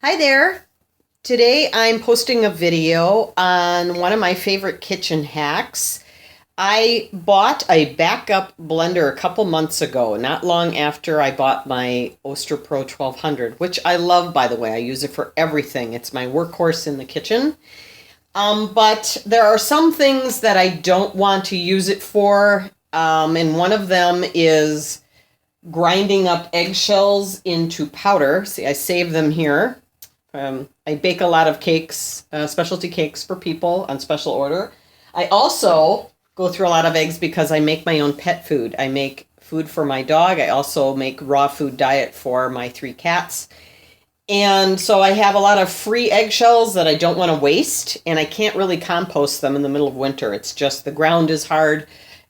Hi there. Today I'm posting a video on one of my favorite kitchen hacks. I bought a backup blender a couple months ago, not long after I bought my Oster Pro 1200, which I love, by the way. I use it for everything. It's my workhorse in the kitchen. But there are some things that I don't want to use it for, and one of them is grinding up eggshells into powder. See, I save them here. I bake a lot of cakes, specialty cakes for people on special order. I also go through a lot of eggs because I make my own pet food. I make food for my dog. I also make raw food diet for my 3 cats. And so I have a lot of free eggshells that I don't want to waste, and I can't really compost them in the middle of winter. It's just the ground is hard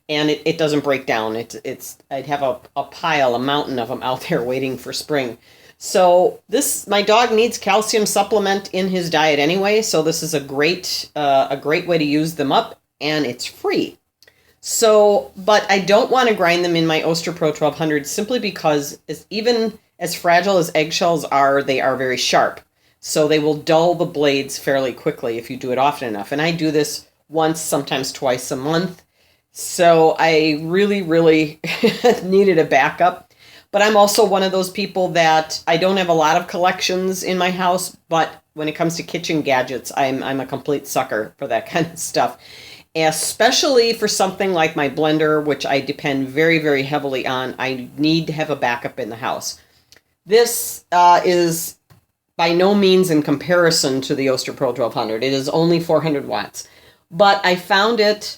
and it doesn't break down. I'd have a pile, a mountain of them out there waiting for spring. So my dog needs calcium supplement in his diet anyway, so this is a great way to use them up, and it's free. So, but I don't want to grind them in my Oster Pro 1200 simply because even as fragile as eggshells are, they are very sharp. So they will dull the blades fairly quickly if you do it often enough. And I do this once, sometimes twice a month. So I really, really needed a backup. But I'm also one of those people that I don't have a lot of collections in my house, but when it comes to kitchen gadgets, I'm a complete sucker for that kind of stuff. Especially for something like my blender, which I depend very, very heavily on. I need to have a backup in the house. This is by no means in comparison to the Oster Pro 1200. It is only 400 watts. But I found it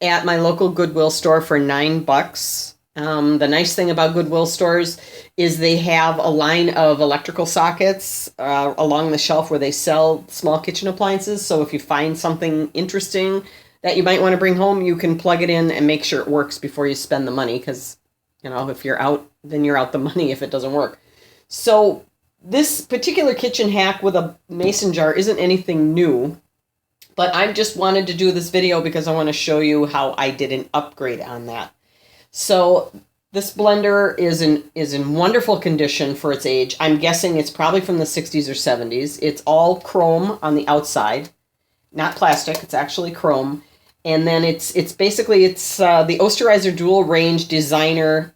at my local Goodwill store for $9. The nice thing about Goodwill stores is they have a line of electrical sockets along the shelf where they sell small kitchen appliances. So if you find something interesting that you might want to bring home, you can plug it in and make sure it works before you spend the money. Because, if you're out, then you're out the money if it doesn't work. So this particular kitchen hack with a mason jar isn't anything new. But I just wanted to do this video because I want to show you how I did an upgrade on that. So this blender is in wonderful condition for its age. I'm guessing it's probably from the 60s or 70s. It's all chrome on the outside, not plastic. It's actually chrome. And then it's the Osterizer Dual Range Designer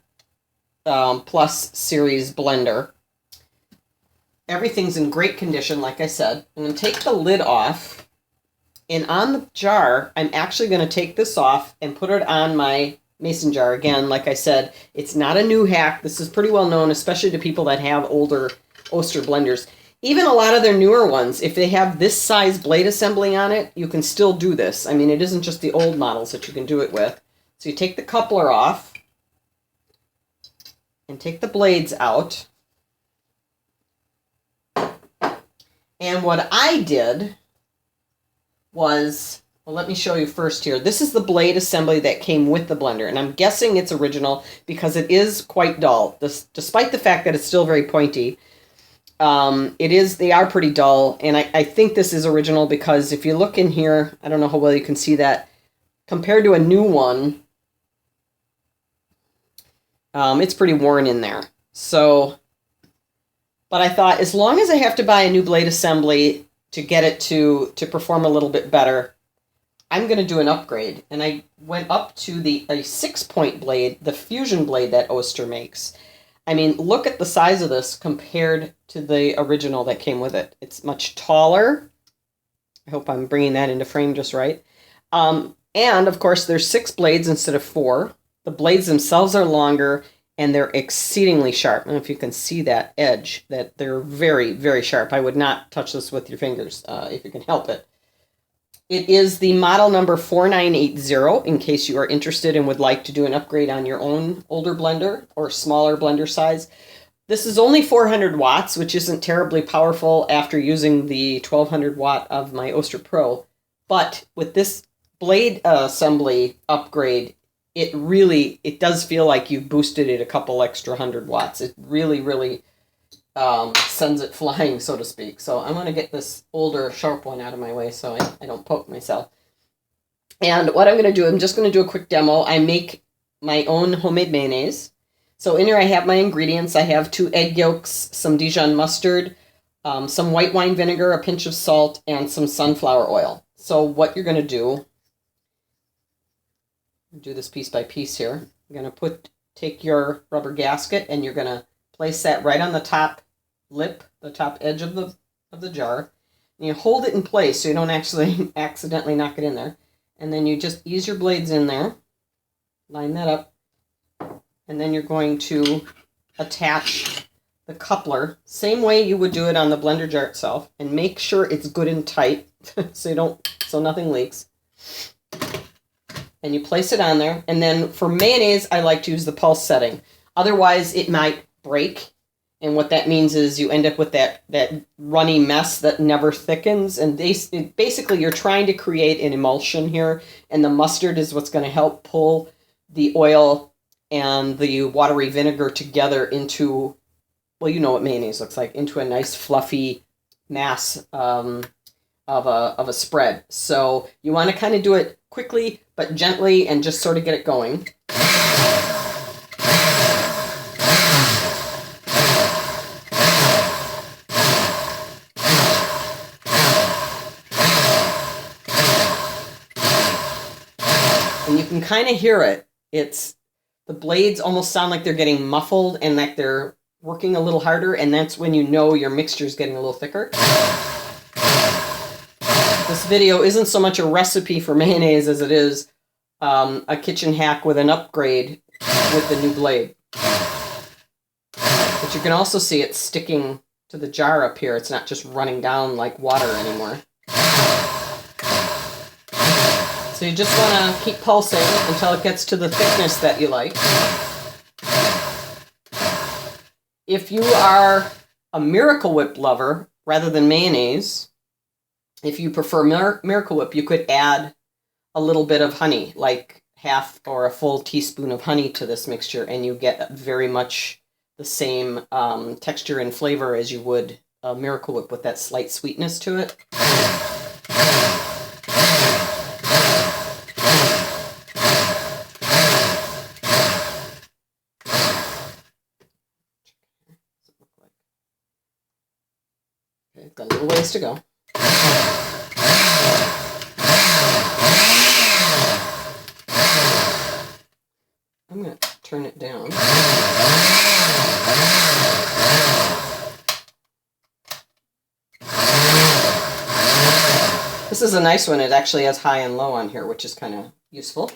Plus Series blender. Everything's in great condition, like I said. I'm going to take the lid off. And on the jar, I'm actually going to take this off and put it on my mason jar. Again, like I said, it's not a new hack. This is pretty well known, especially to people that have older Oster blenders. Even a lot of their newer ones, if they have this size blade assembly on it, you can still do this. I mean, it isn't just the old models that you can do it with. So you take the coupler off and take the blades out. And what I did was, well, let me show you first here. This is the blade assembly that came with the blender, and I'm guessing it's original because it is quite dull. Despite the fact that it's still very pointy, they are pretty dull, and I think this is original because if you look in here, I don't know how well you can see that, compared to a new one, it's pretty worn in there. So, but I thought as long as I have to buy a new blade assembly to get it to perform a little bit better, I'm going to do an upgrade. And I went up to a 6-point blade, the fusion blade that Oster makes. I mean, look at the size of this compared to the original that came with it. It's much taller. I hope I'm bringing that into frame just right. And of course, there's 6 blades instead of 4. The blades themselves are longer, and they're exceedingly sharp. I don't know if you can see that edge, that they're very, very sharp. I would not touch this with your fingers if you can help it. It is the model number 4980 in case you are interested and would like to do an upgrade on your own older blender or smaller blender size. This is only 400 watts, which isn't terribly powerful after using the 1200 watt of my Oster Pro. But with this blade assembly upgrade, it does feel like you've boosted it a couple extra 100 watts. It really, really sends it flying, so to speak. So I'm going to get this older, sharp one out of my way so I don't poke myself. And what I'm going to do, I'm just going to do a quick demo. I make my own homemade mayonnaise. So in here I have my ingredients. I have 2 egg yolks, some Dijon mustard, some white wine vinegar, a pinch of salt, and some sunflower oil. So what you're going to do this piece by piece here. You're going to take your rubber gasket and you're going to place that right on the top lip, the top edge of the jar. And you hold it in place so you don't actually accidentally knock it in there. And then you just ease your blades in there, line that up, and then you're going to attach the coupler, same way you would do it on the blender jar itself, and make sure it's good and tight so nothing leaks. And you place it on there, and then for mayonnaise, I like to use the pulse setting. Otherwise, it might break, and what that means is you end up with that runny mess that never thickens, and basically you're trying to create an emulsion here, and the mustard is what's going to help pull the oil and the watery vinegar together into, well, you know what mayonnaise looks like, into a nice fluffy mass of a spread. So you want to kind of do it quickly but gently and just sort of get it going. And you can kind of hear it. The blades almost sound like they're getting muffled and like they're working a little harder, and that's when you know your mixture is getting a little thicker. This video isn't so much a recipe for mayonnaise as it is a kitchen hack with an upgrade with the new blade. But you can also see it sticking to the jar up here. It's not just running down like water anymore. So you just want to keep pulsing until it gets to the thickness that you like. If you are a Miracle Whip lover rather than mayonnaise, if you prefer Miracle Whip, you could add a little bit of honey, like half or a full teaspoon of honey to this mixture, and you get very much the same texture and flavor as you would a Miracle Whip with that slight sweetness to it. Okay, got a little ways to go. I'm going to turn it down. This is a nice one. It actually has high and low on here, which is kind of useful.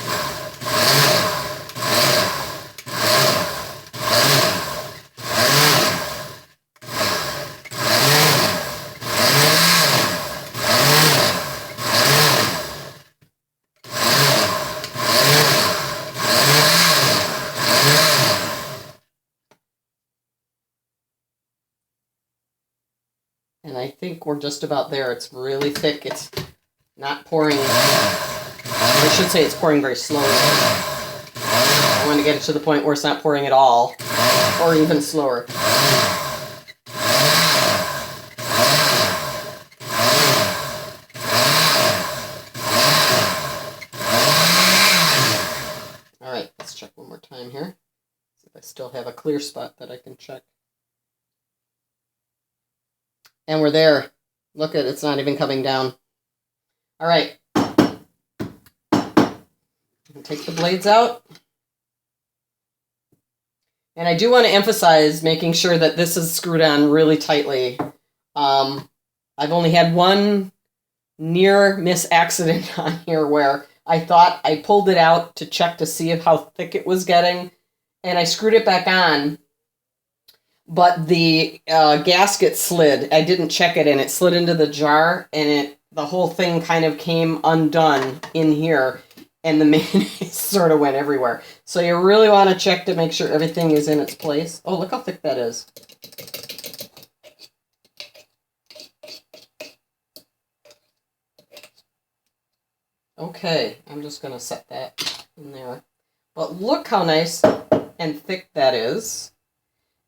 And I think we're just about there. It's really thick. It's not pouring. I should say it's pouring very slowly. I want to get it to the point where it's not pouring at all, or even slower. All right, let's check one more time here. See if I still have a clear spot that I can check. And we're there. Look at it, it's not even coming down. All right. Take the blades out. And I do want to emphasize making sure that this is screwed on really tightly. I've only had one near miss accident on here where I thought I pulled it out to check to see how thick it was getting, and I screwed it back on. But the gasket slid. I didn't check it, and it slid into the jar, and the whole thing kind of came undone in here, and the mayonnaise sort of went everywhere. So you really want to check to make sure everything is in its place. Oh, look how thick that is. Okay, I'm just going to set that in there. But look how nice and thick that is.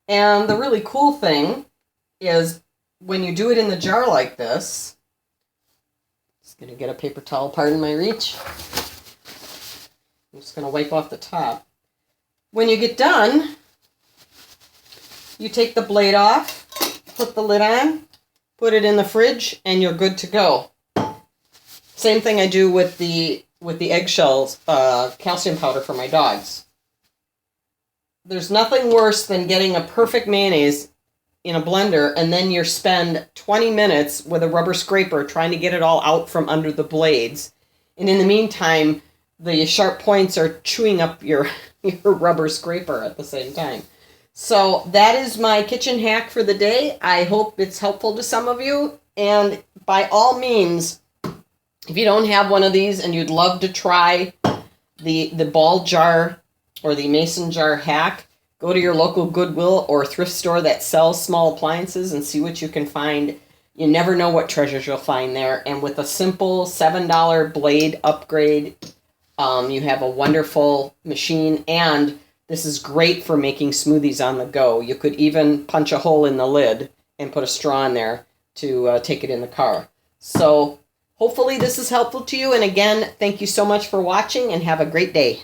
And the really cool thing is when you do it in the jar like this, just going to get a paper towel, pardon my reach. I'm just going to wipe off the top. When you get done, you take the blade off, put the lid on, put it in the fridge, and you're good to go. Same thing I do with the eggshells, calcium powder for my dogs. There's nothing worse than getting a perfect mayonnaise in a blender and then you spend 20 minutes with a rubber scraper trying to get it all out from under the blades. And in the meantime, the sharp points are chewing up your rubber scraper at the same time. So that is my kitchen hack for the day. I hope it's helpful to some of you. And by all means, if you don't have one of these and you'd love to try the ball jar or the mason jar hack, go to your local Goodwill or thrift store that sells small appliances and see what you can find. You never know what treasures you'll find there. And with a simple $7 blade upgrade, you have a wonderful machine. And this is great for making smoothies on the go. You could even punch a hole in the lid and put a straw in there to take it in the car. So hopefully this is helpful to you. And again, thank you so much for watching and have a great day.